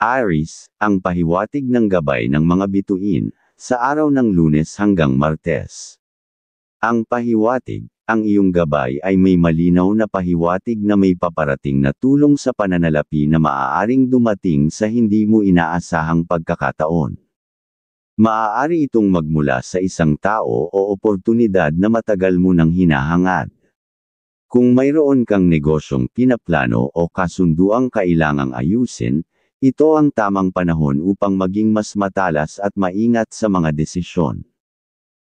Aries, ang pahiwatig ng gabay ng mga bituin, sa araw ng Lunes hanggang Martes. Ang pahiwatig, ang iyong gabay ay may malinaw na pahiwatig na may paparating na tulong sa pananalapi na maaaring dumating sa hindi mo inaasahang pagkakataon. Maaari itong magmula sa isang tao o oportunidad na matagal mo nang hinahangad. Kung mayroon kang negosyong pinaplano o kasunduang kailangang ayusin, ito ang tamang panahon upang maging mas matalas at maingat sa mga desisyon.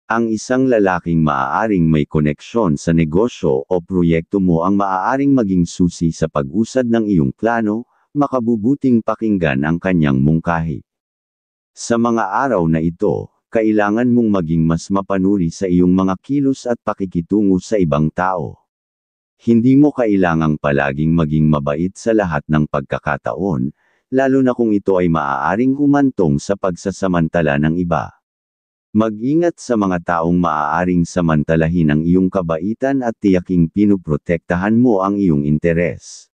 Ang isang lalaking maaaring may koneksyon sa negosyo o proyekto mo ang maaaring maging susi sa pag-usad ng iyong plano, makabubuting pakinggan ang kanyang mungkahi. Sa mga araw na ito, kailangan mong maging mas mapanuri sa iyong mga kilos at pakikitungo sa ibang tao. Hindi mo kailangang palaging maging mabait sa lahat ng pagkakataon, lalo na kung ito ay maaaring humantong sa pagsasamantala ng iba. Mag-ingat sa mga taong maaaring samantalahin ang iyong kabaitan at tiyaking pinuprotektahan mo ang iyong interes.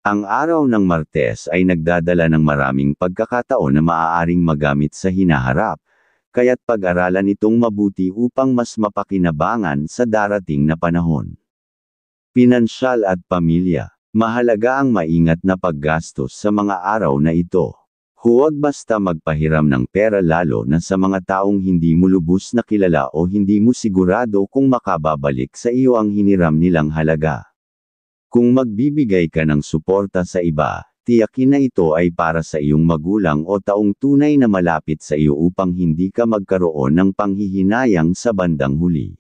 Ang araw ng Martes ay nagdadala ng maraming pagkakataon na maaaring magamit sa hinaharap, kaya't pag-aralan itong mabuti upang mas mapakinabangan sa darating na panahon. Pinansyal at pamilya. Mahalaga ang maingat na paggastos sa mga araw na ito. Huwag basta magpahiram ng pera lalo na sa mga taong hindi mo lubos na kilala o hindi mo sigurado kung makababalik sa iyo ang hiniram nilang halaga. Kung magbibigay ka ng suporta sa iba, tiyakin na ito ay para sa iyong magulang o taong tunay na malapit sa iyo upang hindi ka magkaroon ng panghihinayang sa bandang huli.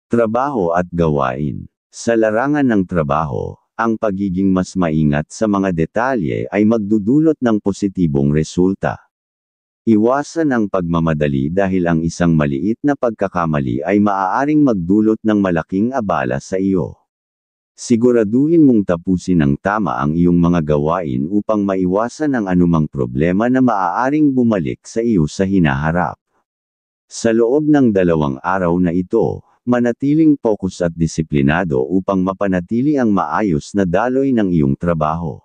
Trabaho at gawain. Sa larangan ng trabaho, ang pagiging mas maingat sa mga detalye ay magdudulot ng positibong resulta. Iwasan ang pagmamadali dahil ang isang maliit na pagkakamali ay maaaring magdulot ng malaking abala sa iyo. Siguraduhin mong tapusin ng tama ang iyong mga gawain upang maiwasan ang anumang problema na maaaring bumalik sa iyo sa hinaharap. Sa loob ng 2 araw na ito, manatiling focus at disiplinado upang mapanatili ang maayos na daloy ng iyong trabaho.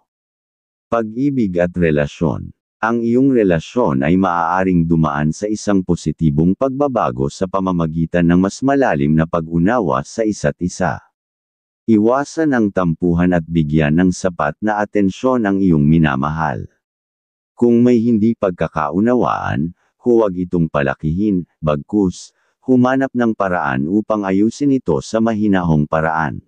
Pag-ibig at relasyon. Ang iyong relasyon ay maaaring dumaan sa isang positibong pagbabago sa pamamagitan ng mas malalim na pag-unawa sa isa't isa. Iwasan ang tampuhan at bigyan ng sapat na atensyon ang iyong minamahal. Kung may hindi pagkakaunawaan, huwag itong palakihin, bagkus, humanap ng paraan upang ayusin ito sa mahinahong paraan.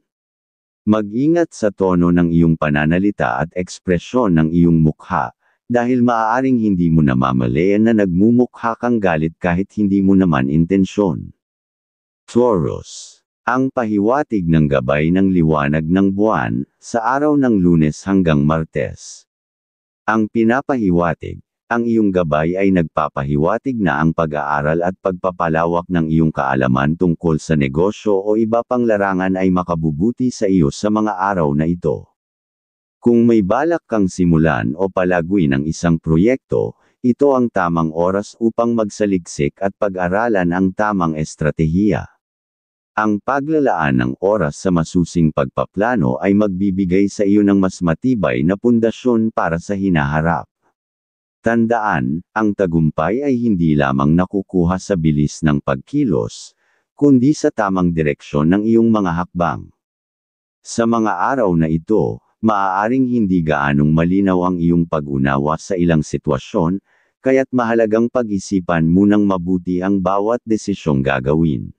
Mag-ingat sa tono ng iyong pananalita at ekspresyon ng iyong mukha, dahil maaaring hindi mo namamalayan na nagmumukha kang galit kahit hindi mo naman intensyon. Taurus. Ang pahiwatig ng gabay ng liwanag ng buwan, sa araw ng Lunes hanggang Martes. Ang pinapahiwatig. Ang iyong gabay ay nagpapahiwatig na ang pag-aaral at pagpapalawak ng iyong kaalaman tungkol sa negosyo o iba pang larangan ay makabubuti sa iyo sa mga araw na ito. Kung may balak kang simulan o palaguin ang isang proyekto, ito ang tamang oras upang magsaliksik at pag-aralan ang tamang estratehiya. Ang paglalaan ng oras sa masusing pagpaplano ay magbibigay sa iyo ng mas matibay na pundasyon para sa hinaharap. Tandaan, ang tagumpay ay hindi lamang nakukuha sa bilis ng pagkilos, kundi sa tamang direksyon ng iyong mga hakbang. Sa mga araw na ito, maaaring hindi gaanong malinaw ang iyong pag-unawa sa ilang sitwasyon, kaya't mahalagang pag-isipan munang mabuti ang bawat desisyong gagawin.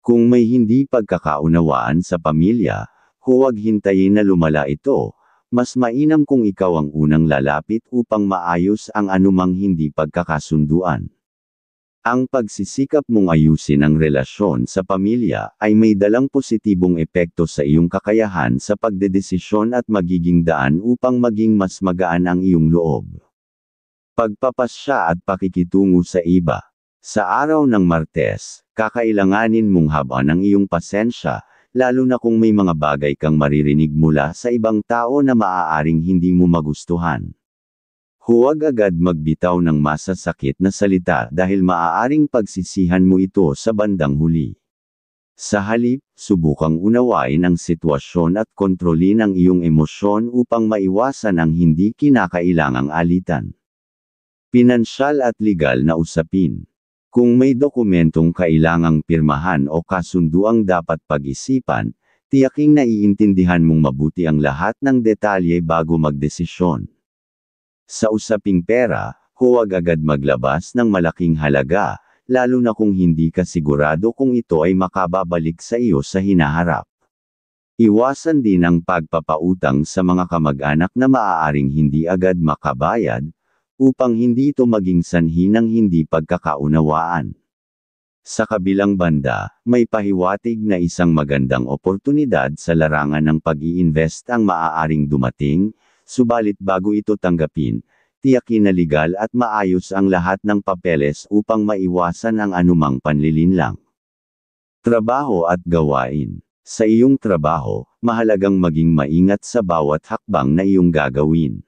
Kung may hindi pagkakaunawaan sa pamilya, huwag hintayin na lumala ito. Mas mainam kung ikaw ang unang lalapit upang maayos ang anumang hindi pagkakasunduan. Ang pagsisikap mong ayusin ang relasyon sa pamilya ay may dalang positibong epekto sa iyong kakayahan sa pagdedesisyon at magiging daan upang maging mas magaan ang iyong loob. Pagpapasya at pakikitungo sa iba. Sa araw ng Martes, kakailanganin mong habaan ang iyong pasensya, lalo na kung may mga bagay kang maririnig mula sa ibang tao na maaaring hindi mo magustuhan. Huwag agad magbitaw ng masasakit na salita dahil maaaring pagsisihan mo ito sa bandang huli. Sa halip, subukang unawain ang sitwasyon at kontrolin ang iyong emosyon upang maiwasan ang hindi kinakailangang alitan. Pinansyal at legal na usapin. Kung may dokumentong kailangang pirmahan o kasunduang dapat pag-isipan, tiyaking naiintindihan mong mabuti ang lahat ng detalye bago magdesisyon. Sa usaping pera, huwag agad maglabas ng malaking halaga, lalo na kung hindi ka sigurado kung ito ay makababalik sa iyo sa hinaharap. Iwasan din ang pagpapautang sa mga kamag-anak na maaaring hindi agad makabayad, upang hindi ito maging sanhi ng hindi pagkakaunawaan. Sa kabilang banda, may pahiwatig na isang magandang oportunidad sa larangan ng pag-i-invest ang maaaring dumating, subalit bago ito tanggapin, tiyakin na legal at maayos ang lahat ng papeles upang maiwasan ang anumang panlilinlang. Trabaho at gawain. Sa iyong trabaho, mahalagang maging maingat sa bawat hakbang na iyong gagawin.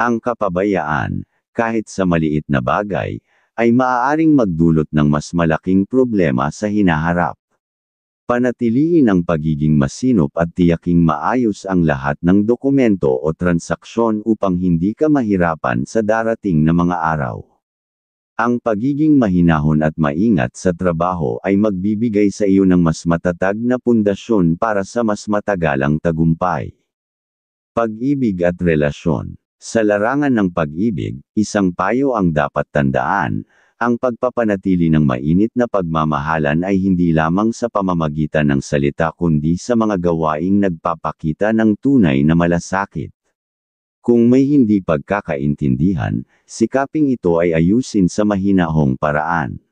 Ang kapabayaan, kahit sa maliit na bagay, ay maaaring magdulot ng mas malaking problema sa hinaharap. Panatiliin ang pagiging masinop at tiyaking maayos ang lahat ng dokumento o transaksyon upang hindi ka mahirapan sa darating na mga araw. Ang pagiging mahinahon at maingat sa trabaho ay magbibigay sa iyo ng mas matatag na pundasyon para sa mas matagalang tagumpay. Pag-ibig at relasyon. Sa larangan ng pag-ibig, isang payo ang dapat tandaan, ang pagpapanatili ng mainit na pagmamahalan ay hindi lamang sa pamamagitan ng salita kundi sa mga gawaing nagpapakita ng tunay na malasakit. Kung may hindi pagkakaintindihan, sikaping ito ay ayusin sa mahinahong paraan.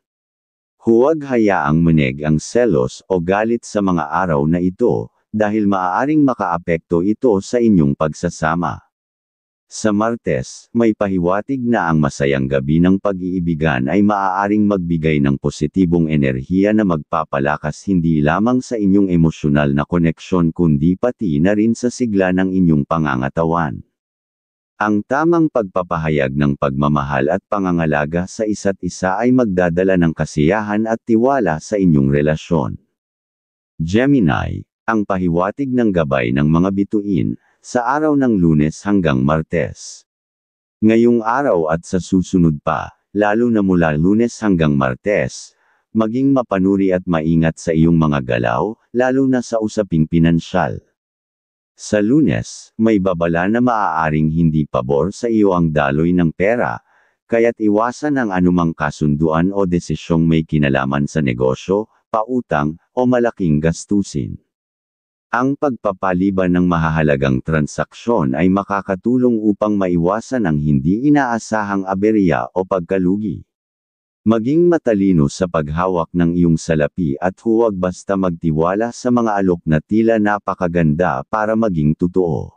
Huwag hayaang maneg ang selos o galit sa mga araw na ito, dahil maaaring makaapekto ito sa inyong pagsasama. Sa Martes, may pahiwatig na ang masayang gabi ng pag-iibigan ay maaaring magbigay ng positibong enerhiya na magpapalakas hindi lamang sa inyong emosyonal na koneksyon kundi pati na rin sa sigla ng inyong pangangatawan. Ang tamang pagpapahayag ng pagmamahal at pangangalaga sa isa't isa ay magdadala ng kasiyahan at tiwala sa inyong relasyon. Gemini, ang pahiwatig ng gabay ng mga bituin, sa araw ng Lunes hanggang Martes. Ngayong araw at sa susunod pa, lalo na mula Lunes hanggang Martes, maging mapanuri at maingat sa iyong mga galaw, lalo na sa usaping pinansyal. Sa Lunes, may babala na maaaring hindi pabor sa iyo ang daloy ng pera, kaya't iwasan ang anumang kasunduan o desisyong may kinalaman sa negosyo, pautang, o malaking gastusin. Ang pagpapaliban ng mahahalagang transaksyon ay makakatulong upang maiwasan ang hindi inaasahang aberya o pagkalugi. Maging matalino sa paghawak ng iyong salapi at huwag basta magtiwala sa mga alok na tila napakaganda para maging totoo.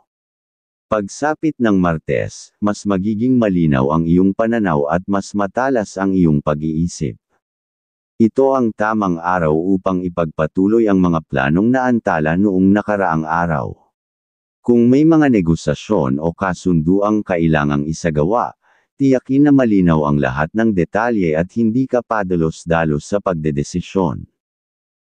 Pagsapit ng Martes, mas magiging malinaw ang iyong pananaw at mas matalas ang iyong pag-iisip. Ito ang tamang araw upang ipagpatuloy ang mga planong naantala noong nakaraang araw. Kung may mga negosasyon o kasunduang kailangang isagawa, tiyakin na malinaw ang lahat ng detalye at hindi ka padalos-dalos sa pagdedesisyon.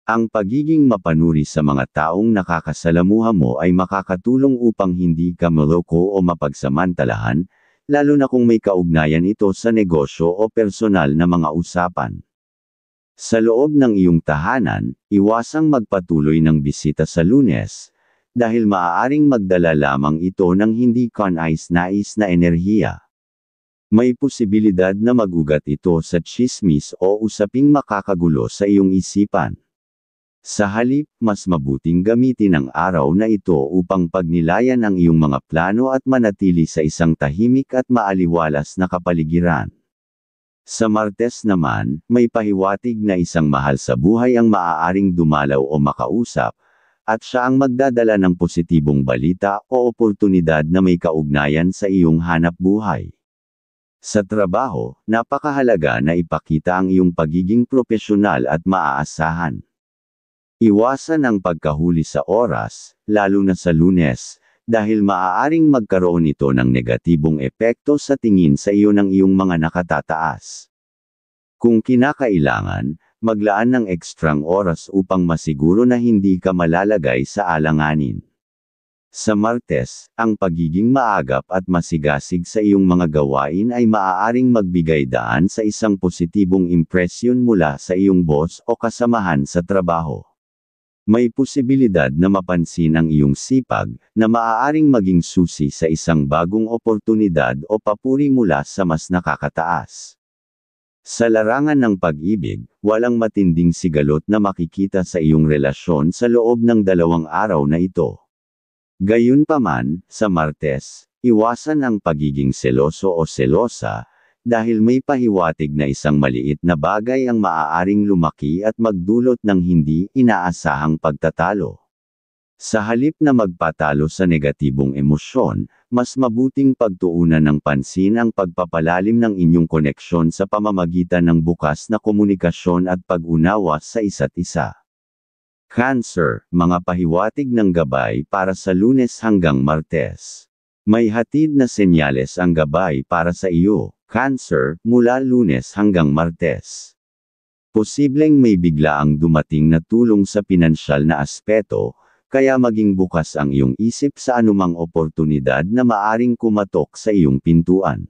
Ang pagiging mapanuri sa mga taong nakakasalamuha mo ay makakatulong upang hindi ka maloko o mapagsamantalahan, lalo na kung may kaugnayan ito sa negosyo o personal na mga usapan. Sa loob ng iyong tahanan, iwasang magpatuloy ng bisita sa Lunes, dahil maaaring magdala lamang ito ng hindi kanais-nais na enerhiya. May posibilidad na magugat ito sa tsismis o usaping makakagulo sa iyong isipan. Sa halip, mas mabuting gamitin ang araw na ito upang pagnilayan ang iyong mga plano at manatili sa isang tahimik at maaliwalas na kapaligiran. Sa Martes naman, may pahiwatig na isang mahal sa buhay ang maaaring dumalaw o makausap, at siya ang magdadala ng positibong balita o oportunidad na may kaugnayan sa iyong hanap buhay. Sa trabaho, napakahalaga na ipakita ang iyong pagiging propesyonal at maaasahan. Iwasan ang pagkahuli sa oras, lalo na sa Lunes, dahil maaaring magkaroon ito ng negatibong epekto sa tingin sa iyo ng iyong mga nakatataas. Kung kinakailangan, maglaan ng ekstrang oras upang masiguro na hindi ka malalagay sa alanganin. Sa Martes, ang pagiging maagap at masigasig sa iyong mga gawain ay maaaring magbigay daan sa isang positibong impresyon mula sa iyong boss o kasamahan sa trabaho. May posibilidad na mapansin ang iyong sipag, na maaaring maging susi sa isang bagong oportunidad o papuri mula sa mas nakakataas. Sa larangan ng pag-ibig, walang matinding sigalot na makikita sa iyong relasyon sa loob ng 2 araw na ito. Gayunpaman, sa Martes, iwasan ang pagiging seloso o selosa, dahil may pahiwatig na isang maliit na bagay ang maaaring lumaki at magdulot ng hindi inaasahang pagtatalo. Sa halip na magpatalo sa negatibong emosyon, mas mabuting pagtuunan ng pansin ang pagpapalalim ng inyong koneksyon sa pamamagitan ng bukas na komunikasyon at pag-unawa sa isa't isa. Cancer, mga pahiwatig ng gabay para sa Lunes hanggang Martes. May hatid na senyales ang gabay para sa iyo, Cancer, mula Lunes hanggang Martes. Posibleng may biglaang dumating na tulong sa pinansyal na aspeto, kaya maging bukas ang iyong isip sa anumang oportunidad na maaring kumatok sa iyong pintuan.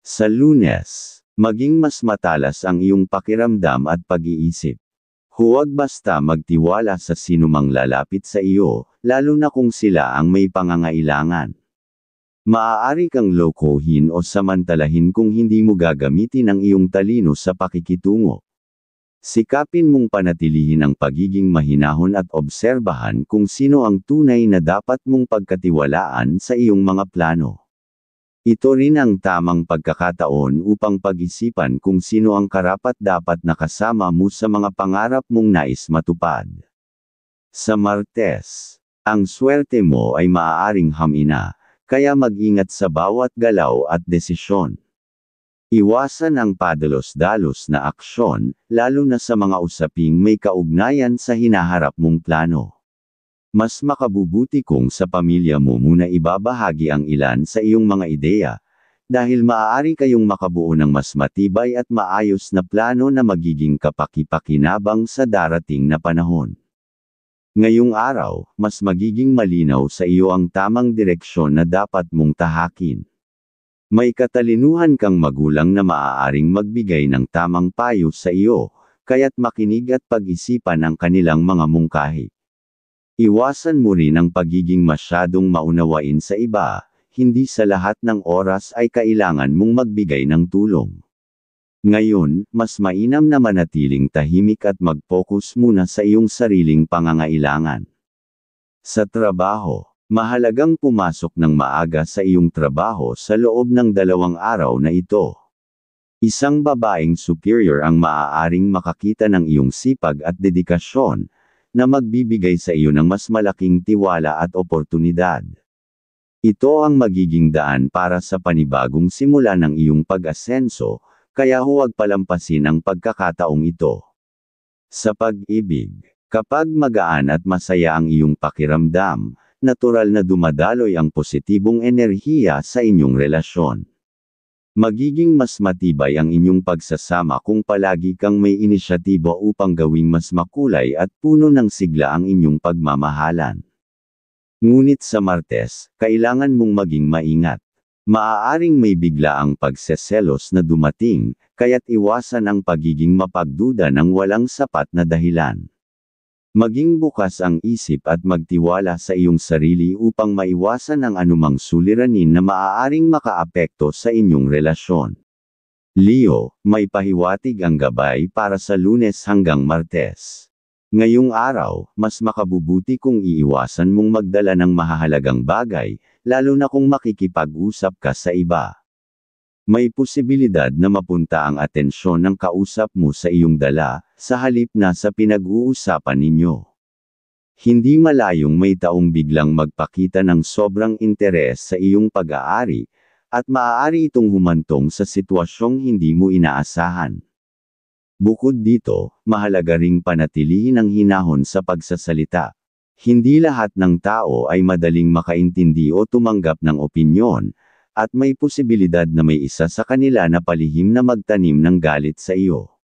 Sa Lunes, maging mas matalas ang iyong pakiramdam at pag-iisip. Huwag basta magtiwala sa sinumang lalapit sa iyo, lalo na kung sila ang may pangangailangan. Maaari kang lokohin o samantalahin kung hindi mo gagamitin ang iyong talino sa pakikitungo. Sikapin mong panatilihin ang pagiging mahinahon at obserbahan kung sino ang tunay na dapat mong pagkatiwalaan sa iyong mga plano. Ito rin ang tamang pagkakataon upang pag-isipan kung sino ang karapat-dapat na kasama mo sa mga pangarap mong nais matupad. Sa Martes, ang swerte mo ay maaaring hamina, kaya mag-ingat sa bawat galaw at desisyon. Iwasan ang padalos-dalos na aksyon, lalo na sa mga usaping may kaugnayan sa hinaharap mong plano. Mas makabubuti kung sa pamilya mo muna ibabahagi ang ilan sa iyong mga ideya, dahil maaari kayong makabuo ng mas matibay at maayos na plano na magiging kapaki-pakinabang sa darating na panahon. Ngayong araw, mas magiging malinaw sa iyo ang tamang direksyon na dapat mong tahakin. May katalinuhan kang magulang na maaaring magbigay ng tamang payo sa iyo, kaya't makinig at pag-isipan ang kanilang mga mungkahi. Iwasan mo rin ang pagiging masyadong maunawain sa iba, hindi sa lahat ng oras ay kailangan mong magbigay ng tulong. Ngayon, mas mainam na manatiling tahimik at mag-focus muna sa iyong sariling pangangailangan. Sa trabaho, mahalagang pumasok ng maaga sa iyong trabaho sa loob ng 2 araw na ito. Isang babaeng superior ang maaaring makakita ng iyong sipag at dedikasyon, na magbibigay sa iyo ng mas malaking tiwala at oportunidad. Ito ang magiging daan para sa panibagong simula ng iyong pag-asenso, kaya huwag palampasin ang pagkakataong ito. Sa pag-ibig, kapag magaan at masaya ang iyong pakiramdam, natural na dumadaloy ang positibong enerhiya sa inyong relasyon. Magiging mas matibay ang inyong pagsasama kung palagi kang may inisyatibo upang gawing mas makulay at puno ng sigla ang inyong pagmamahalan. Ngunit sa Martes, kailangan mong maging maingat. Maaaring may biglaang pagseselos na dumating, kaya't iwasan ang pagiging mapagduda ng walang sapat na dahilan. Maging bukas ang isip at magtiwala sa iyong sarili upang maiwasan ang anumang suliranin na maaaring makaapekto sa inyong relasyon. Leo, may pahiwatig ang gabay para sa Lunes hanggang Martes. Ngayong araw, mas makabubuti kung iiwasan mong magdala ng mahahalagang bagay, lalo na kung makikipag-usap ka sa iba. May posibilidad na mapunta ang atensyon ng kausap mo sa iyong dala, sa halip na sa pinag-uusapan ninyo. Hindi malayong may taong biglang magpakita ng sobrang interes sa iyong pag-aari, at maaari itong humantong sa sitwasyong hindi mo inaasahan. Bukod dito, mahalaga ring panatilihin ang hinahon sa pagsasalita. Hindi lahat ng tao ay madaling makaintindi o tumanggap ng opinyon, at may posibilidad na may isa sa kanila na palihim na magtanim ng galit sa iyo.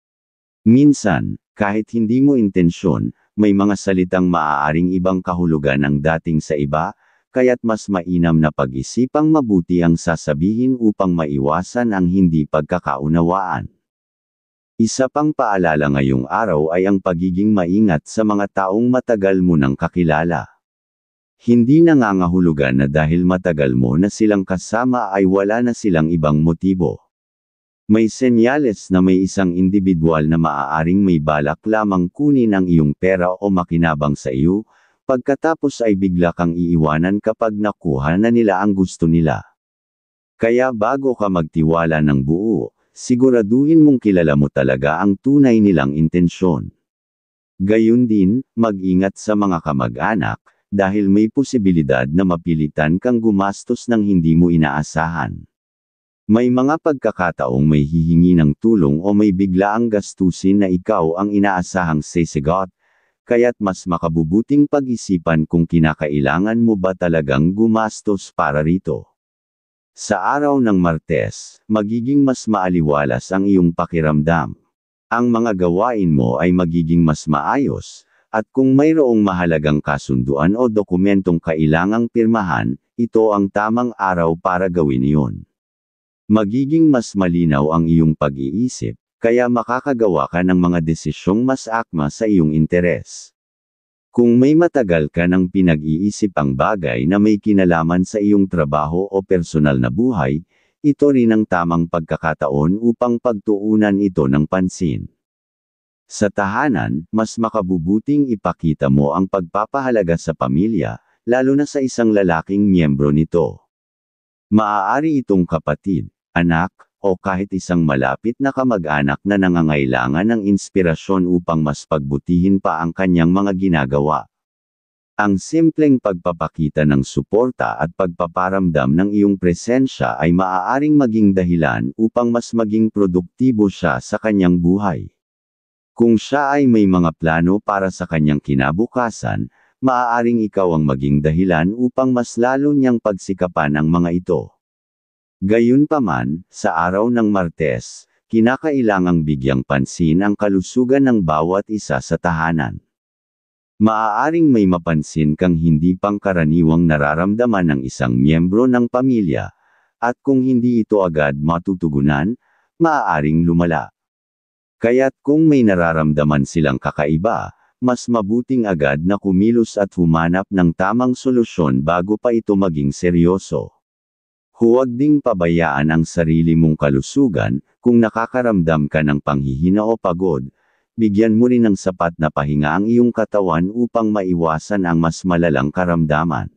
Minsan, kahit hindi mo intensyon, may mga salitang maaaring ibang kahulugan ang dating sa iba, kaya't mas mainam na pag-isipang mabuti ang sasabihin upang maiwasan ang hindi pagkakaunawaan. Isa pang paalala ngayong araw ay ang pagiging maingat sa mga taong matagal mo nang kakilala. Hindi nangangahulugan na dahil matagal mo na silang kasama ay wala na silang ibang motibo. May senyales na may isang individual na maaaring may balak lamang kunin ang iyong pera o makinabang sa iyo, pagkatapos ay bigla kang iiwanan kapag nakuha na nila ang gusto nila. Kaya bago ka magtiwala ng buo, siguraduhin mong kilala mo talaga ang tunay nilang intensyon. Gayun din, mag-ingat sa mga kamag-anak, dahil may posibilidad na mapilitan kang gumastos ng hindi mo inaasahan. May mga pagkakataong may hihingi ng tulong o may biglaang gastusin na ikaw ang inaasahang sasagot, kaya't mas makabubuting pag-isipan kung kinakailangan mo ba talagang gumastos para rito. Sa araw ng Martes, magiging mas maaliwalas ang iyong pakiramdam. Ang mga gawain mo ay magiging mas maayos, at kung mayroong mahalagang kasunduan o dokumentong kailangang pirmahan, ito ang tamang araw para gawin iyon. Magiging mas malinaw ang iyong pag-iisip, kaya makakagawa ka ng mga desisyong mas akma sa iyong interes. Kung may matagal ka nang pinag-iisip ang bagay na may kinalaman sa iyong trabaho o personal na buhay, ito rin ang tamang pagkakataon upang pagtuunan ito ng pansin. Sa tahanan, mas makabubuting ipakita mo ang pagpapahalaga sa pamilya, lalo na sa isang lalaking miyembro nito. Maaari itong kapatid, anak, o kahit isang malapit na kamag-anak na nangangailangan ng inspirasyon upang mas pagbutihin pa ang kanyang mga ginagawa. Ang simpleng pagpapakita ng suporta at pagpaparamdam ng iyong presensya ay maaaring maging dahilan upang mas maging produktibo siya sa kanyang buhay. Kung siya ay may mga plano para sa kanyang kinabukasan, maaaring ikaw ang maging dahilan upang mas lalo niyang pagsikapan ang mga ito. Gayunpaman, sa araw ng Martes, kinakailangang bigyang pansin ang kalusugan ng bawat isa sa tahanan. Maaaring may mapansin kang hindi pangkaraniwang nararamdaman ng isang miyembro ng pamilya, at kung hindi ito agad matutugunan, maaaring lumala. Kaya't kung may nararamdaman silang kakaiba, mas mabuting agad na kumilos at humanap ng tamang solusyon bago pa ito maging seryoso. Huwag ding pabayaan ang sarili mong kalusugan, kung nakakaramdam ka ng panghihina o pagod, bigyan mo rin ng sapat na pahinga ang iyong katawan upang maiwasan ang mas malalang karamdaman.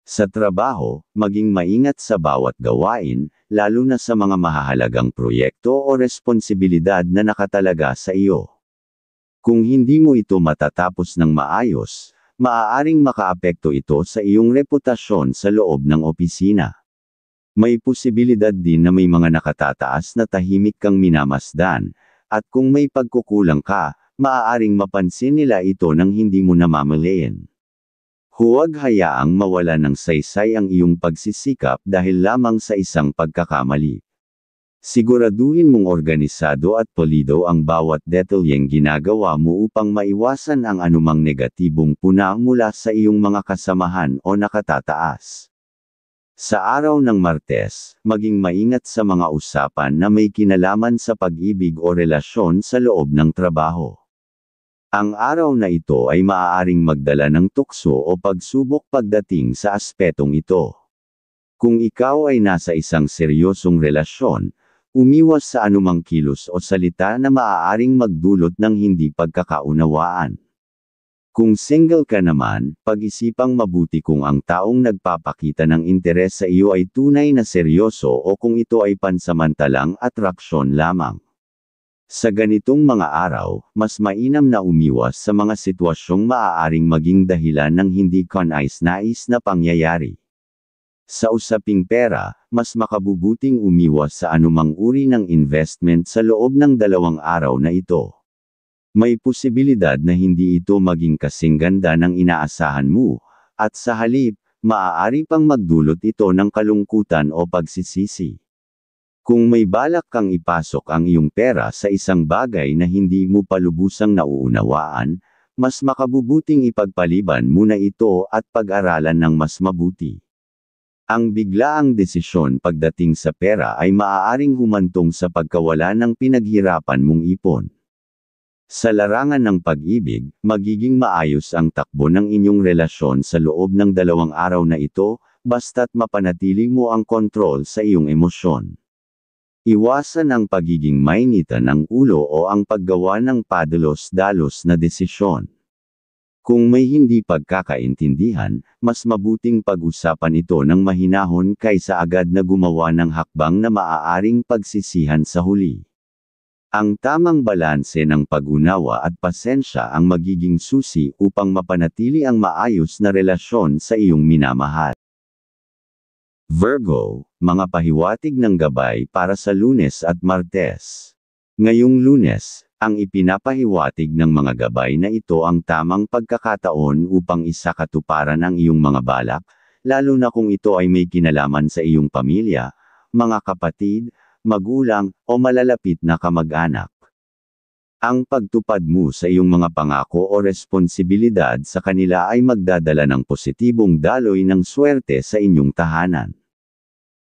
Sa trabaho, maging maingat sa bawat gawain, lalo na sa mga mahahalagang proyekto o responsibilidad na nakatalaga sa iyo. Kung hindi mo ito matatapos ng maayos, maaaring makaapekto ito sa iyong reputasyon sa loob ng opisina. May posibilidad din na may mga nakatataas na tahimik kang minamasdan, at kung may pagkukulang ka, maaaring mapansin nila ito nang hindi mo namamalayan. Huwag hayaang mawala ng saysay ang iyong pagsisikap dahil lamang sa isang pagkakamali. Siguraduhin mong organisado at polido ang bawat detalyeng ginagawa mo upang maiwasan ang anumang negatibong puna mula sa iyong mga kasamahan o nakatataas. Sa araw ng Martes, maging maingat sa mga usapan na may kinalaman sa pag-ibig o relasyon sa loob ng trabaho. Ang araw na ito ay maaaring magdala ng tukso o pagsubok pagdating sa aspetong ito. Kung ikaw ay nasa isang seryosong relasyon, umiwas sa anumang kilos o salita na maaaring magdulot ng hindi pagkakaunawaan. Kung single ka naman, pag-isipang mabuti kung ang taong nagpapakita ng interes sa iyo ay tunay na seryoso o kung ito ay pansamantalang atraksyon lamang. Sa ganitong mga araw, mas mainam na umiwas sa mga sitwasyong maaaring maging dahilan ng hindi kanais-nais na pangyayari. Sa usaping pera, mas makabubuting umiwas sa anumang uri ng investment sa loob ng 2 araw na ito. May posibilidad na hindi ito maging kasing ganda ng inaasahan mo, at sa halip, maaari pang magdulot ito ng kalungkutan o pagsisisi. Kung may balak kang ipasok ang iyong pera sa isang bagay na hindi mo pa lubusang nauunawaan, mas makabubuting ipagpaliban muna ito at pag-aralan ng mas mabuti. Ang biglaang desisyon pagdating sa pera ay maaaring humantong sa pagkawala ng pinaghirapan mong ipon. Sa larangan ng pag-ibig, magiging maayos ang takbo ng inyong relasyon sa loob ng 2 araw na ito, basta't mapanatili mo ang kontrol sa iyong emosyon. Iwasan ang pagiging mainitan ng ulo o ang paggawa ng padalos-dalos na desisyon. Kung may hindi pagkakaintindihan, mas mabuting pag-usapan ito ng mahinahon kaysa agad na gumawa ng hakbang na maaaring pagsisihan sa huli. Ang tamang balanse ng pag-unawa at pasensya ang magiging susi upang mapanatili ang maayos na relasyon sa iyong minamahal. Virgo, mga pahiwatig ng gabay para sa Lunes at Martes. Ngayong Lunes, ang ipinapahiwatig ng mga gabay na ito ang tamang pagkakataon upang isakatuparan ang iyong mga balak, lalo na kung ito ay may kinalaman sa iyong pamilya, mga kapatid, magulang, o malalapit na kamag-anak. Ang pagtupad mo sa iyong mga pangako o responsibilidad sa kanila ay magdadala ng positibong daloy ng swerte sa inyong tahanan.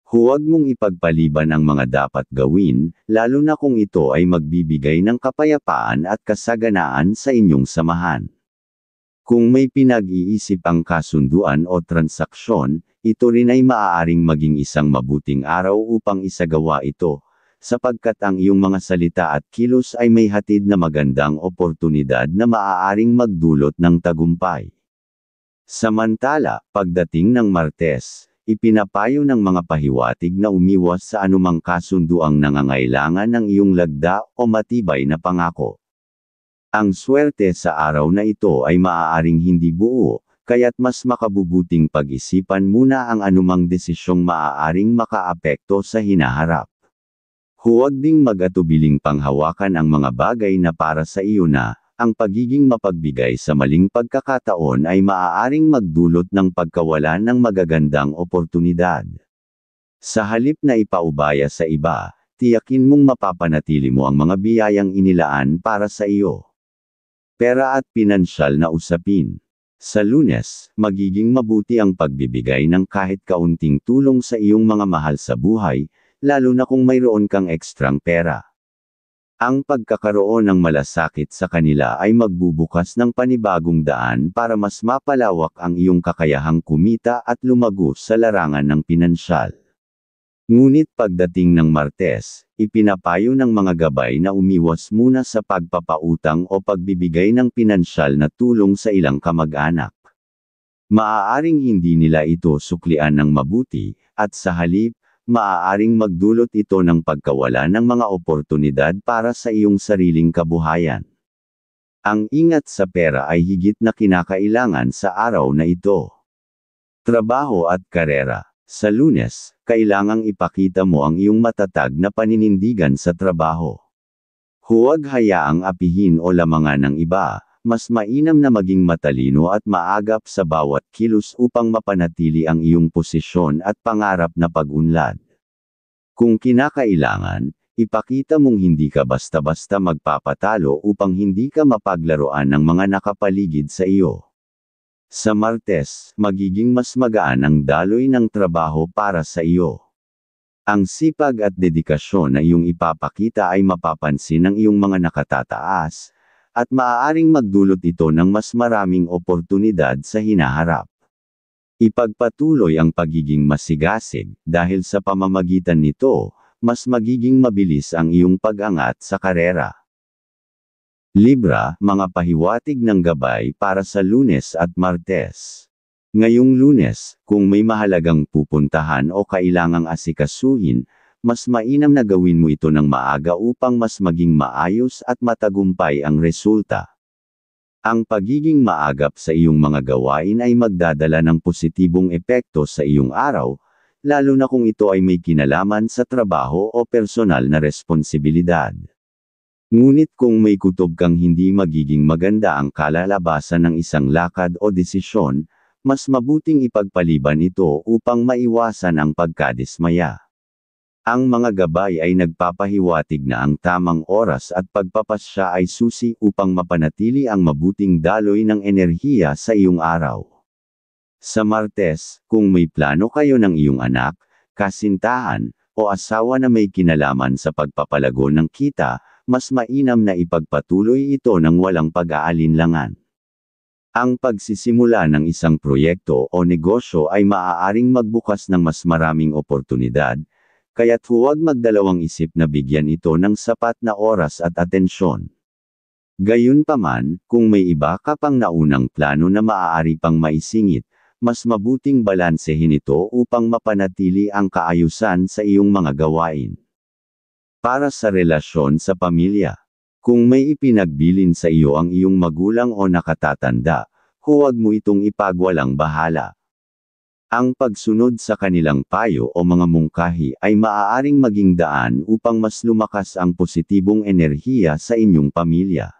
Huwag mong ipagpaliban ang mga dapat gawin, lalo na kung ito ay magbibigay ng kapayapaan at kasaganaan sa inyong samahan. Kung may pinag-iisip ang kasunduan o transaksyon, ito rin ay maaaring maging isang mabuting araw upang isagawa ito, sapagkat ang iyong mga salita at kilos ay may hatid na magandang oportunidad na maaaring magdulot ng tagumpay. Samantala, pagdating ng Martes, ipinapayo ng mga pahiwatig na umiwas sa anumang kasunduang nangangailangan ng iyong lagda o matibay na pangako. Ang swerte sa araw na ito ay maaaring hindi buo, kaya't mas makabubuting pag-isipan muna ang anumang desisyong maaaring makaapekto sa hinaharap. Huwag ding mag-atubiling panghawakan ang mga bagay na para sa iyo na, ang pagiging mapagbigay sa maling pagkakataon ay maaaring magdulot ng pagkawala ng magagandang oportunidad. Sa halip na ipaubaya sa iba, tiyakin mong mapapanatili mo ang mga biyayang inilaan para sa iyo. Pera at pinansyal na usapin. Sa Lunes, magiging mabuti ang pagbibigay ng kahit kaunting tulong sa iyong mga mahal sa buhay, lalo na kung mayroon kang ekstrang pera. Ang pagkakaroon ng malasakit sa kanila ay magbubukas ng panibagong daan para mas mapalawak ang iyong kakayahang kumita at lumago sa larangan ng pinansyal. Ngunit pagdating ng Martes, ipinapayo ng mga gabay na umiwas muna sa pagpapautang o pagbibigay ng pinansyal na tulong sa ilang kamag-anak. Maaaring hindi nila ito suklian ng mabuti, at sa halip, maaaring magdulot ito ng pagkawala ng mga oportunidad para sa iyong sariling kabuhayan. Ang ingat sa pera ay higit na kinakailangan sa araw na ito. Trabaho at karera. Sa Lunes, kailangang ipakita mo ang iyong matatag na paninindigan sa trabaho. Huwag hayaang apihin o lamangan ng iba, mas mainam na maging matalino at maagap sa bawat kilos upang mapanatili ang iyong posisyon at pangarap na pag-unlad. Kung kinakailangan, ipakita mong hindi ka basta-basta magpapatalo upang hindi ka mapaglaruan ng mga nakapaligid sa iyo. Sa Martes, magiging mas magaan ang daloy ng trabaho para sa iyo. Ang sipag at dedikasyon na iyong ipapakita ay mapapansin ng iyong mga nakatataas, at maaaring magdulot ito ng mas maraming oportunidad sa hinaharap. Ipagpatuloy ang pagiging masigasig, dahil sa pamamagitan nito, mas magiging mabilis ang iyong pag-angat sa karera. Libra, mga pahiwatig ng gabay para sa Lunes at Martes. Ngayong Lunes, kung may mahalagang pupuntahan o kailangang asikasuhin, mas mainam na gawin mo ito ng maaga upang mas maging maayos at matagumpay ang resulta. Ang pagiging maagap sa iyong mga gawain ay magdadala ng positibong epekto sa iyong araw, lalo na kung ito ay may kinalaman sa trabaho o personal na responsibilidad. Ngunit kung may kutob kang hindi magiging maganda ang kalalabasan ng isang lakad o desisyon, mas mabuting ipagpaliban ito upang maiwasan ang pagkadismaya. Ang mga gabay ay nagpapahiwatig na ang tamang oras at pagpapasya ay susi upang mapanatili ang mabuting daloy ng enerhiya sa iyong araw. Sa Martes, kung may plano kayo ng iyong anak, kasintahan, o asawa na may kinalaman sa pagpapalago ng kita, mas mainam na ipagpatuloy ito ng walang pag-aalinlangan. Ang pagsisimula ng isang proyekto o negosyo ay maaaring magbukas ng mas maraming oportunidad, kaya't huwag magdalawang isip na bigyan ito ng sapat na oras at atensyon. Gayunpaman, kung may iba ka pang naunang plano na maaari pang maisingit, mas mabuting balansehin ito upang mapanatili ang kaayusan sa iyong mga gawain. Para sa relasyon sa pamilya. Kung may ipinagbilin sa iyo ang iyong magulang o nakatatanda, huwag mo itong ipagwalang bahala. Ang pagsunod sa kanilang payo o mga mungkahi ay maaaring maging daan upang mas lumakas ang positibong enerhiya sa inyong pamilya.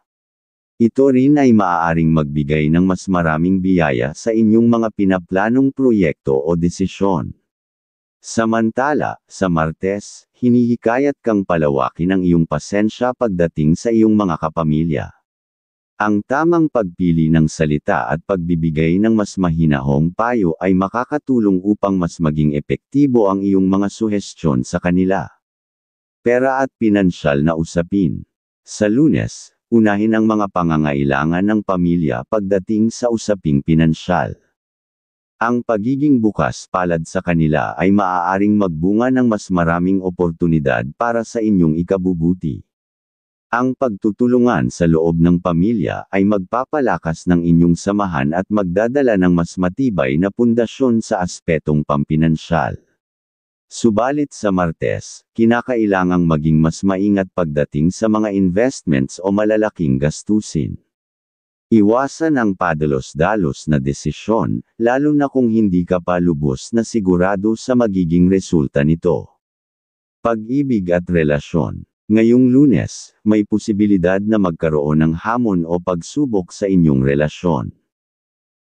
Ito rin ay maaaring magbigay ng mas maraming biyaya sa inyong mga pinaplanong proyekto o desisyon. Samantala, sa Martes, hinihikayat kang palawakin ang iyong pasensya pagdating sa iyong mga kapamilya. Ang tamang pagpili ng salita at pagbibigay ng mas mahinahong payo ay makakatulong upang mas maging epektibo ang iyong mga suhestyon sa kanila. Pera at pinansyal na usapin. Sa Lunes, unahin ang mga pangangailangan ng pamilya pagdating sa usaping pinansyal. Ang pagiging bukas palad sa kanila ay maaaring magbunga ng mas maraming oportunidad para sa inyong ikabubuti. Ang pagtutulungan sa loob ng pamilya ay magpapalakas ng inyong samahan at magdadala ng mas matibay na pundasyon sa aspetong pampinansyal. Subalit sa Martes, kinakailangang maging mas maingat pagdating sa mga investments o malalaking gastusin. Iwasan ang padalos-dalos na desisyon, lalo na kung hindi ka pa lubos na sigurado sa magiging resulta nito. Pag-ibig at relasyon. Ngayong Lunes, may posibilidad na magkaroon ng hamon o pagsubok sa inyong relasyon.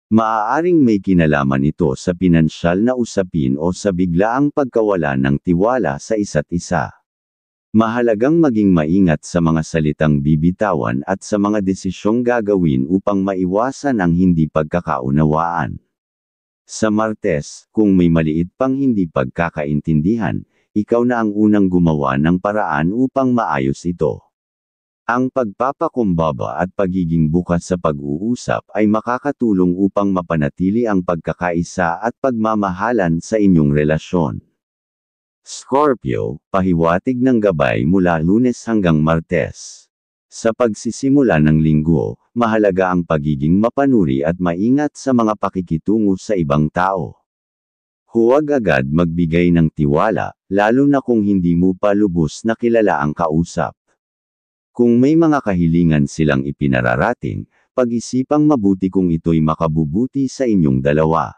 Maaaring may kinalaman ito sa pinansyal na usapin o sa biglaang pagkawala ng tiwala sa isa't isa. Mahalagang maging maingat sa mga salitang bibitawan at sa mga desisyong gagawin upang maiwasan ang hindi pagkakaunawaan. Sa Martes, kung may maliit pang hindi pagkakaintindihan, ikaw na ang unang gumawa ng paraan upang maayos ito. Ang pagpapakumbaba at pagiging bukas sa pag-uusap ay makakatulong upang mapanatili ang pagkakaisa at pagmamahalan sa inyong relasyon. Scorpio, pahiwatig ng gabay mula Lunes hanggang Martes. Sa pagsisimula ng linggo, mahalaga ang pagiging mapanuri at maingat sa mga pakikitungo sa ibang tao. Huwag agad magbigay ng tiwala, lalo na kung hindi mo pa lubos na kilala ang kausap. Kung may mga kahilingan silang ipinararating, pag-isipang mabuti kung ito'y makabubuti sa inyong dalawa.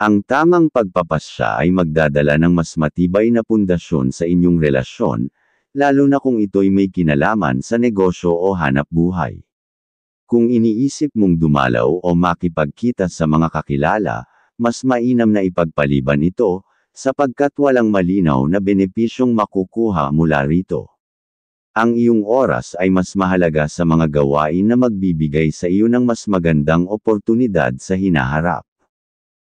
Ang tamang pagpapasya ay magdadala ng mas matibay na pundasyon sa inyong relasyon, lalo na kung ito'y may kinalaman sa negosyo o hanap buhay. Kung iniisip mong dumalaw o makipagkita sa mga kakilala, mas mainam na ipagpaliban ito, sapagkat walang malinaw na benepisyong makukuha mula rito. Ang iyong oras ay mas mahalaga sa mga gawain na magbibigay sa iyo ng mas magandang oportunidad sa hinaharap.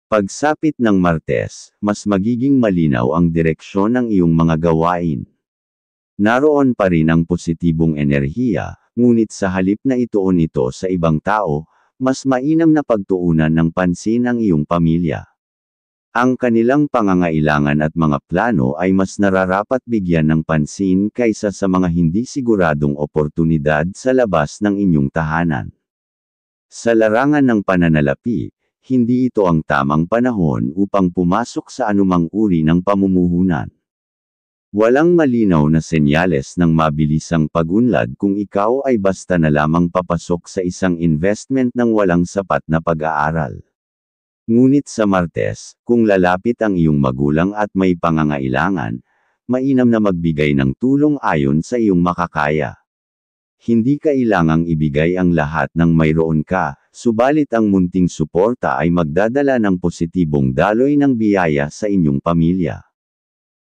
Pagsapit ng Martes, mas magiging malinaw ang direksyon ng iyong mga gawain. Naroon pa rin ang positibong enerhiya, ngunit sa halip na ituon ito sa ibang tao, mas mainam na pagtuunan ng pansin ang iyong pamilya. Ang kanilang pangangailangan at mga plano ay mas nararapat bigyan ng pansin kaysa sa mga hindi siguradong oportunidad sa labas ng inyong tahanan. Sa larangan ng pananalapi, hindi ito ang tamang panahon upang pumasok sa anumang uri ng pamumuhunan. Walang malinaw na senyales ng mabilisang pag-unlad kung ikaw ay basta na lamang papasok sa isang investment ng walang sapat na pag-aaral. Ngunit sa Martes, kung lalapit ang iyong magulang at may pangangailangan, mainam na magbigay ng tulong ayon sa iyong makakaya. Hindi kailangang ibigay ang lahat ng mayroon ka, subalit ang munting suporta ay magdadala ng positibong daloy ng biyaya sa inyong pamilya.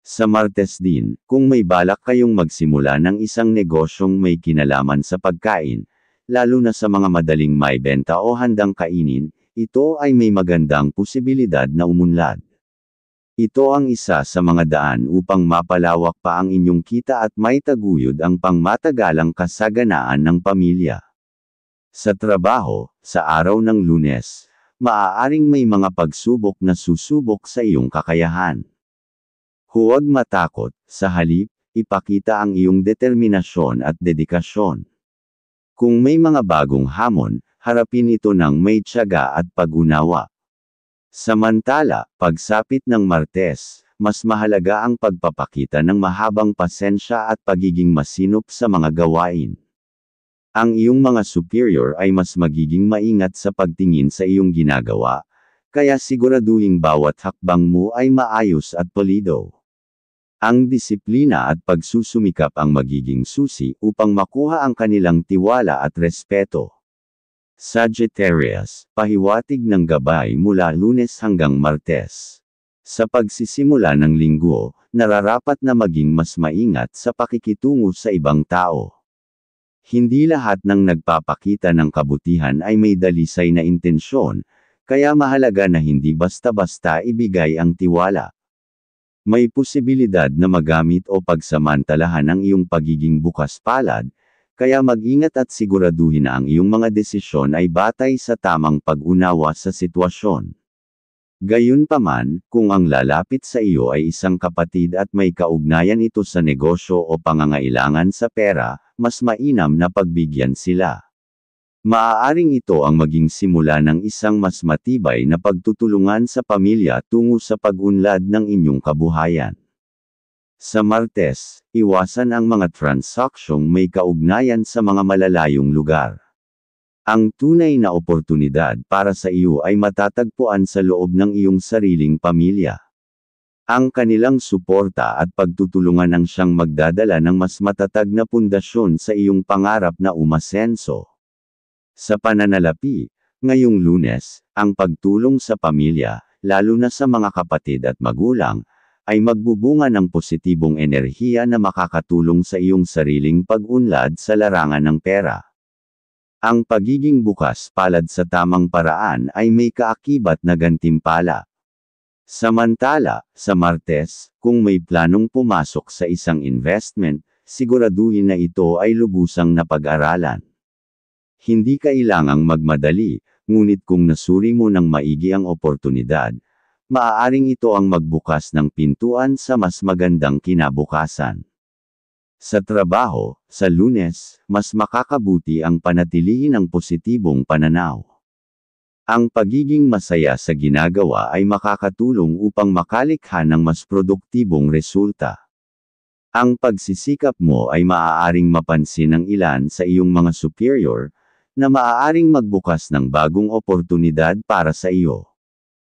Sa Martes din, kung may balak kayong magsimula ng isang negosyong may kinalaman sa pagkain, lalo na sa mga madaling maibenta o handang kainin, ito ay may magandang posibilidad na umunlad. Ito ang isa sa mga daan upang mapalawak pa ang inyong kita at maitaguyod ang pangmatagalang kasaganaan ng pamilya. Sa trabaho, sa araw ng Lunes, maaaring may mga pagsubok na susubok sa iyong kakayahan. Huwag matakot, sa halip, ipakita ang iyong determinasyon at dedikasyon. Kung may mga bagong hamon, harapin ito ng may tiyaga at pag-unawa. Samantala, pagsapit ng Martes, mas mahalaga ang pagpapakita ng mahabang pasensya at pagiging masinop sa mga gawain. Ang iyong mga superior ay mas magiging maingat sa pagtingin sa iyong ginagawa, kaya siguraduhing bawat hakbang mo ay maayos at polido. Ang disiplina at pagsusumikap ang magiging susi upang makuha ang kanilang tiwala at respeto. Sagittarius, pahiwatig ng gabay mula Lunes hanggang Martes. Sa pagsisimula ng linggo, nararapat na maging mas maingat sa pakikitungo sa ibang tao. Hindi lahat ng nagpapakita ng kabutihan ay may dalisay na intensyon, kaya mahalaga na hindi basta-basta ibigay ang tiwala. May posibilidad na magamit o pagsamantalahan ang iyong pagiging bukas palad, kaya mag-ingat at siguraduhin na ang iyong mga desisyon ay batay sa tamang pag-unawa sa sitwasyon. Gayunpaman, kung ang lalapit sa iyo ay isang kapatid at may kaugnayan ito sa negosyo o pangangailangan sa pera, mas mainam na pagbigyan sila. Maaaring ito ang maging simula ng isang mas matibay na pagtutulungan sa pamilya tungo sa pag-unlad ng inyong kabuhayan. Sa Martes, iwasan ang mga transaksyong may kaugnayan sa mga malalayong lugar. Ang tunay na oportunidad para sa iyo ay matatagpuan sa loob ng iyong sariling pamilya. Ang kanilang suporta at pagtutulungan ang siyang magdadala ng mas matatag na pundasyon sa iyong pangarap na umasenso. Sa pananalapi, ngayong Lunes, ang pagtulong sa pamilya, lalo na sa mga kapatid at magulang, ay magbubunga ng positibong enerhiya na makakatulong sa iyong sariling pag-unlad sa larangan ng pera. Ang pagiging bukas palad sa tamang paraan ay may kaakibat na gantimpala. Samantala, sa Martes, kung may planong pumasok sa isang investment, siguraduhin na ito ay lubusang napag-aralan. Hindi kailangang magmadali, ngunit kung nasuri mo ng maigi ang oportunidad, maaaring ito ang magbukas ng pintuan sa mas magandang kinabukasan. Sa trabaho, sa Lunes, mas makakabuti ang panatilihin ang positibong pananaw. Ang pagiging masaya sa ginagawa ay makakatulong upang makalikha ng mas produktibong resulta. Ang pagsisikap mo ay maaaring mapansin ng ilan sa iyong mga superior, na maaaring magbukas ng bagong oportunidad para sa iyo.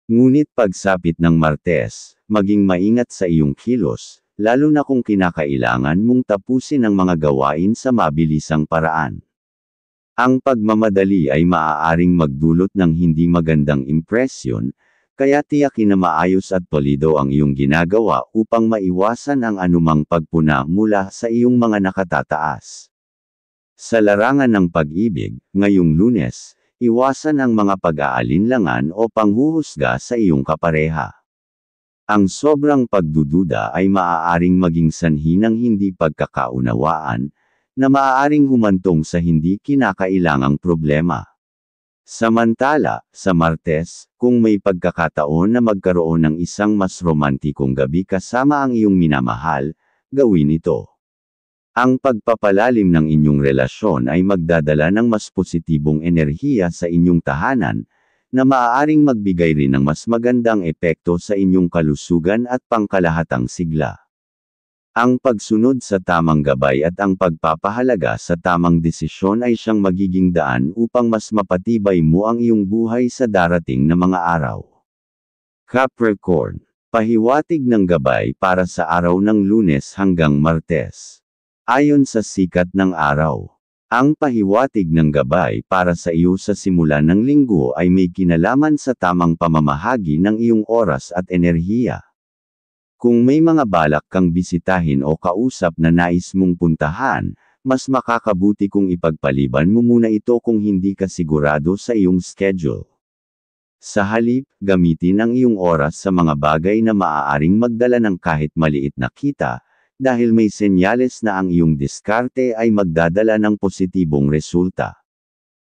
Ngunit pagsapit ng Martes, maging maingat sa iyong kilos, lalo na kung kinakailangan mong tapusin ang mga gawain sa mabilisang paraan. Ang pagmamadali ay maaaring magdulot ng hindi magandang impresyon, kaya tiyakin na maayos at polido ang iyong ginagawa upang maiwasan ang anumang pagpuna mula sa iyong mga nakatataas. Sa larangan ng pag-ibig, ngayong Lunes, iwasan ang mga pag-aalinlangan o panghuhusga sa iyong kapareha. Ang sobrang pagdududa ay maaaring maging sanhi ng hindi pagkakaunawaan, na maaaring humantong sa hindi kinakailangang problema. Samantala, sa Martes, kung may pagkakataon na magkaroon ng isang mas romantikong gabi kasama ang iyong minamahal, gawin ito. Ang pagpapalalim ng inyong relasyon ay magdadala ng mas positibong enerhiya sa inyong tahanan, na maaaring magbigay rin ng mas magandang epekto sa inyong kalusugan at pangkalahatang sigla. Ang pagsunod sa tamang gabay at ang pagpapahalaga sa tamang desisyon ay siyang magiging daan upang mas mapatibay mo ang iyong buhay sa darating na mga araw. Capricorn, pahiwatig ng gabay para sa araw ng Lunes hanggang Martes. Ayon sa sikat ng araw, ang pahiwatig ng gabay para sa iyo sa simula ng linggo ay may kinalaman sa tamang pamamahagi ng iyong oras at enerhiya. Kung may mga balak kang bisitahin o kausap na nais mong puntahan, mas makakabuti kung ipagpaliban mo muna ito kung hindi ka sigurado sa iyong schedule. Sa halip, gamitin ang iyong oras sa mga bagay na maaaring magdala ng kahit maliit na kita, dahil may senyales na ang iyong diskarte ay magdadala ng positibong resulta.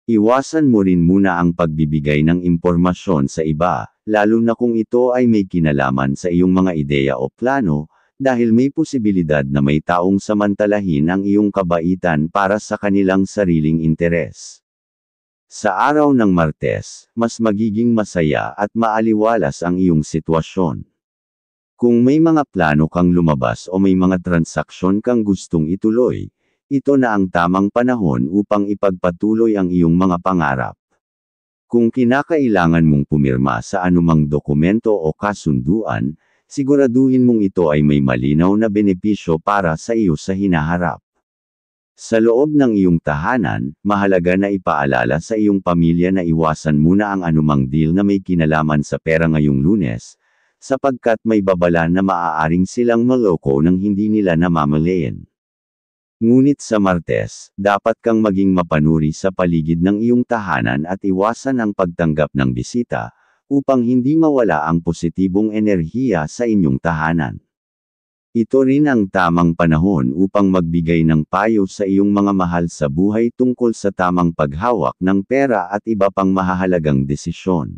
Iwasan mo rin muna ang pagbibigay ng impormasyon sa iba, lalo na kung ito ay may kinalaman sa iyong mga ideya o plano, dahil may posibilidad na may taong samantalahin ang iyong kabaitan para sa kanilang sariling interes. Sa araw ng Martes, mas magiging masaya at maaliwalas ang iyong sitwasyon. Kung may mga plano kang lumabas o may mga transaksyon kang gustong ituloy, ito na ang tamang panahon upang ipagpatuloy ang iyong mga pangarap. Kung kinakailangan mong pumirma sa anumang dokumento o kasunduan, siguraduhin mong ito ay may malinaw na benepisyo para sa iyo sa hinaharap. Sa loob ng iyong tahanan, mahalaga na ipaalala sa iyong pamilya na iwasan muna ang anumang deal na may kinalaman sa pera ngayong Lunes, sapagkat may babala na maaaring silang maloko nang hindi nila namamalayan. Ngunit sa Martes, dapat kang maging mapanuri sa paligid ng iyong tahanan at iwasan ang pagtanggap ng bisita, upang hindi mawala ang positibong enerhiya sa inyong tahanan. Ito rin ang tamang panahon upang magbigay ng payo sa iyong mga mahal sa buhay tungkol sa tamang paghawak ng pera at iba pang mahahalagang desisyon.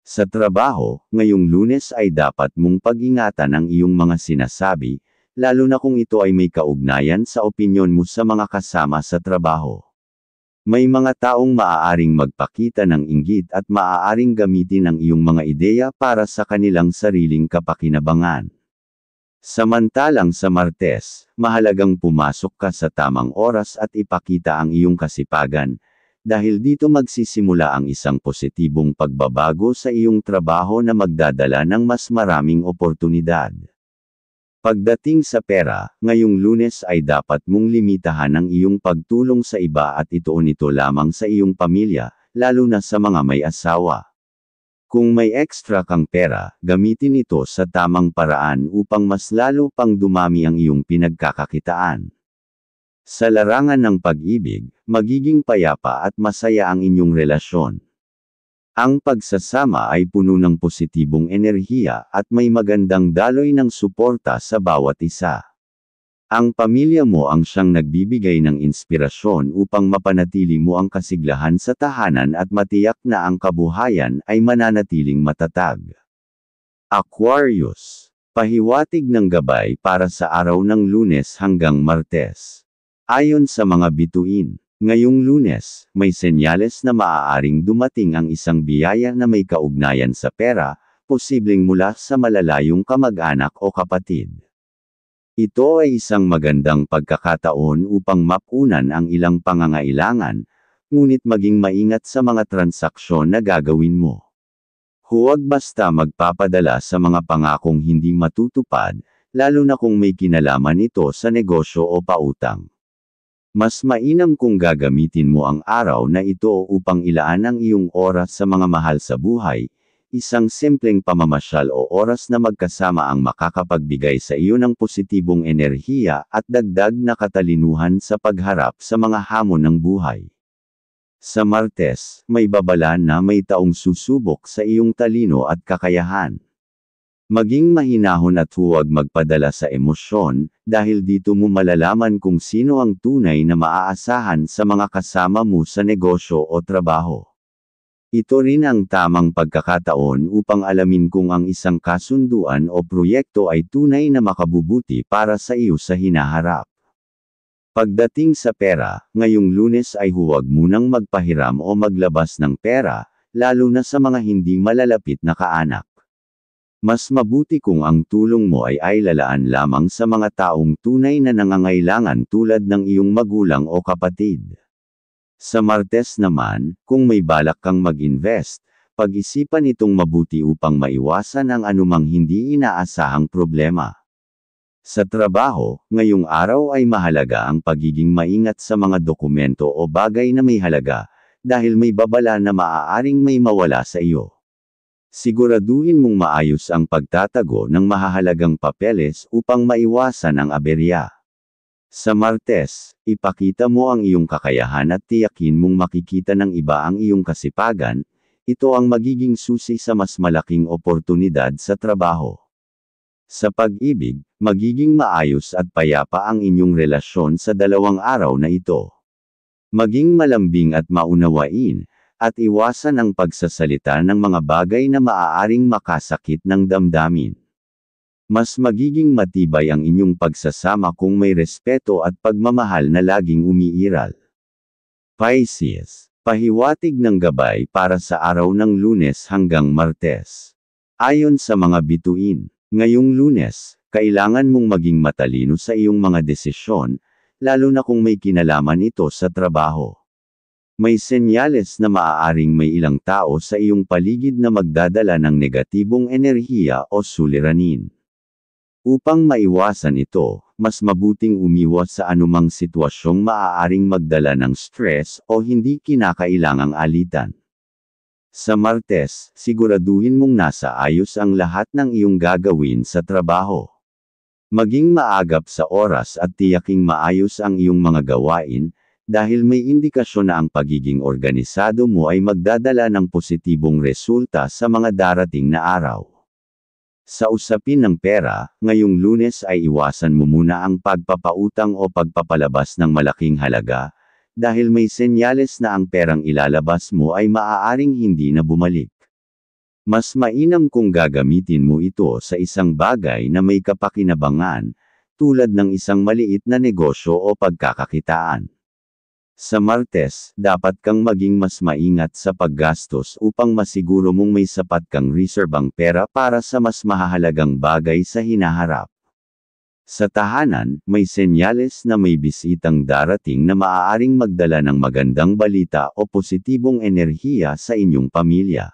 Sa trabaho, ngayong Lunes ay dapat mong pag-ingatan ang iyong mga sinasabi, lalo na kung ito ay may kaugnayan sa opinyon mo sa mga kasama sa trabaho. May mga taong maaaring magpakita ng inggit at maaaring gamitin ang iyong mga ideya para sa kanilang sariling kapakinabangan. Samantalang sa Martes, mahalagang pumasok ka sa tamang oras at ipakita ang iyong kasipagan, dahil dito magsisimula ang isang positibong pagbabago sa iyong trabaho na magdadala ng mas maraming oportunidad. Pagdating sa pera, ngayong Lunes ay dapat mong limitahan ang iyong pagtulong sa iba at ituon ito lamang sa iyong pamilya, lalo na sa mga may asawa. Kung may extra kang pera, gamitin ito sa tamang paraan upang mas lalo pang dumami ang iyong pinagkakakitaan. Sa larangan ng pag-ibig, magiging payapa at masaya ang inyong relasyon. Ang pagsasama ay puno ng positibong enerhiya at may magandang daloy ng suporta sa bawat isa. Ang pamilya mo ang siyang nagbibigay ng inspirasyon upang mapanatili mo ang kasiglahan sa tahanan at matiyak na ang kabuhayan ay mananatiling matatag. Aquarius. Pahiwatig ng gabay para sa araw ng Lunes hanggang Martes. Ayon sa mga bituin, ngayong Lunes, may senyales na maaaring dumating ang isang biyaya na may kaugnayan sa pera, posibleng mula sa malalayong kamag-anak o kapatid. Ito ay isang magandang pagkakataon upang mapunan ang ilang pangangailangan, ngunit maging maingat sa mga transaksyon na gagawin mo. Huwag basta magpapadala sa mga pangakong hindi matutupad, lalo na kung may kinalaman ito sa negosyo o pautang. Mas mainam kung gagamitin mo ang araw na ito upang ilaan ang iyong oras sa mga mahal sa buhay. Isang simpleng pamamasyal o oras na magkasama ang makakapagbigay sa iyo ng positibong enerhiya at dagdag na katalinuhan sa pagharap sa mga hamon ng buhay. Sa Martes, may babala na may taong susubok sa iyong talino at kakayahan. Maging mahinahon at huwag magpadala sa emosyon, dahil dito mo malalaman kung sino ang tunay na maaasahan sa mga kasama mo sa negosyo o trabaho. Ito rin ang tamang pagkakataon upang alamin kung ang isang kasunduan o proyekto ay tunay na makabubuti para sa iyo sa hinaharap. Pagdating sa pera, ngayong Lunes ay huwag munang magpahiram o maglabas ng pera, lalo na sa mga hindi malalapit na kaanak. Mas mabuti kung ang tulong mo ay lalaan lamang sa mga taong tunay na nangangailangan tulad ng iyong magulang o kapatid. Sa Martes naman, kung may balak kang mag-invest, pag-isipan itong mabuti upang maiwasan ang anumang hindi inaasahang problema. Sa trabaho, ngayong araw ay mahalaga ang pagiging maingat sa mga dokumento o bagay na may halaga, dahil may babala na maaaring may mawala sa iyo. Siguraduhin mong maayos ang pagtatago ng mahahalagang papeles upang maiwasan ang aberya. Sa Martes, ipakita mo ang iyong kakayahan at tiyakin mong makikita ng iba ang iyong kasipagan. Ito ang magiging susi sa mas malaking oportunidad sa trabaho. Sa pag-ibig, magiging maayos at payapa ang inyong relasyon sa 2 araw na ito. Maging malambing at maunawain, at iwasan ang pagsasalita ng mga bagay na maaaring makasakit ng damdamin. Mas magiging matibay ang inyong pagsasama kung may respeto at pagmamahal na laging umiiral. Pisces, pahiwatig ng gabay para sa araw ng Lunes hanggang Martes. Ayon sa mga bituin, ngayong Lunes, kailangan mong maging matalino sa iyong mga desisyon, lalo na kung may kinalaman ito sa trabaho. May senyales na maaaring may ilang tao sa iyong paligid na magdadala ng negatibong enerhiya o suliranin. Upang maiwasan ito, mas mabuting umiwas sa anumang sitwasyong maaaring magdala ng stress o hindi kinakailangang alitan. Sa Martes, siguraduhin mong nasa ayos ang lahat ng iyong gagawin sa trabaho. Maging maagap sa oras at tiyaking maayos ang iyong mga gawain, dahil may indikasyon na ang pagiging organisado mo ay magdadala ng positibong resulta sa mga darating na araw. Sa usapin ng pera, ngayong Lunes ay iwasan mo muna ang pagpapautang o pagpapalabas ng malaking halaga, dahil may senyales na ang perang ilalabas mo ay maaaring hindi na bumalik. Mas mainam kung gagamitin mo ito sa isang bagay na may kapakinabangan, tulad ng isang maliit na negosyo o pagkakakitaan. Sa Martes, dapat kang maging mas maingat sa paggastos upang masiguro mong may sapat kang reserbang pera para sa mas mahahalagang bagay sa hinaharap. Sa tahanan, may senyales na may bisitang darating na maaaring magdala ng magandang balita o positibong enerhiya sa inyong pamilya.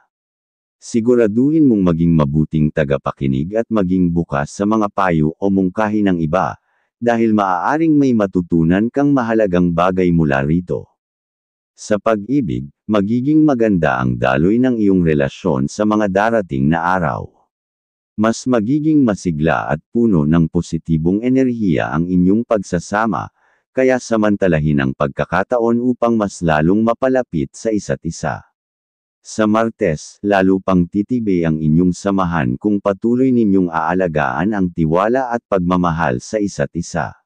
Siguraduhin mong maging mabuting tagapakinig at maging bukas sa mga payo o mungkahi ng iba, dahil maaaring may matutunan kang mahalagang bagay mula rito. Sa pag-ibig, magiging maganda ang daloy ng iyong relasyon sa mga darating na araw. Mas magiging masigla at puno ng positibong enerhiya ang inyong pagsasama, kaya samantalahin ang pagkakataon upang mas lalong mapalapit sa isa't isa. Sa Martes, lalo pang titibay ang inyong samahan kung patuloy ninyong aalagaan ang tiwala at pagmamahal sa isa't isa.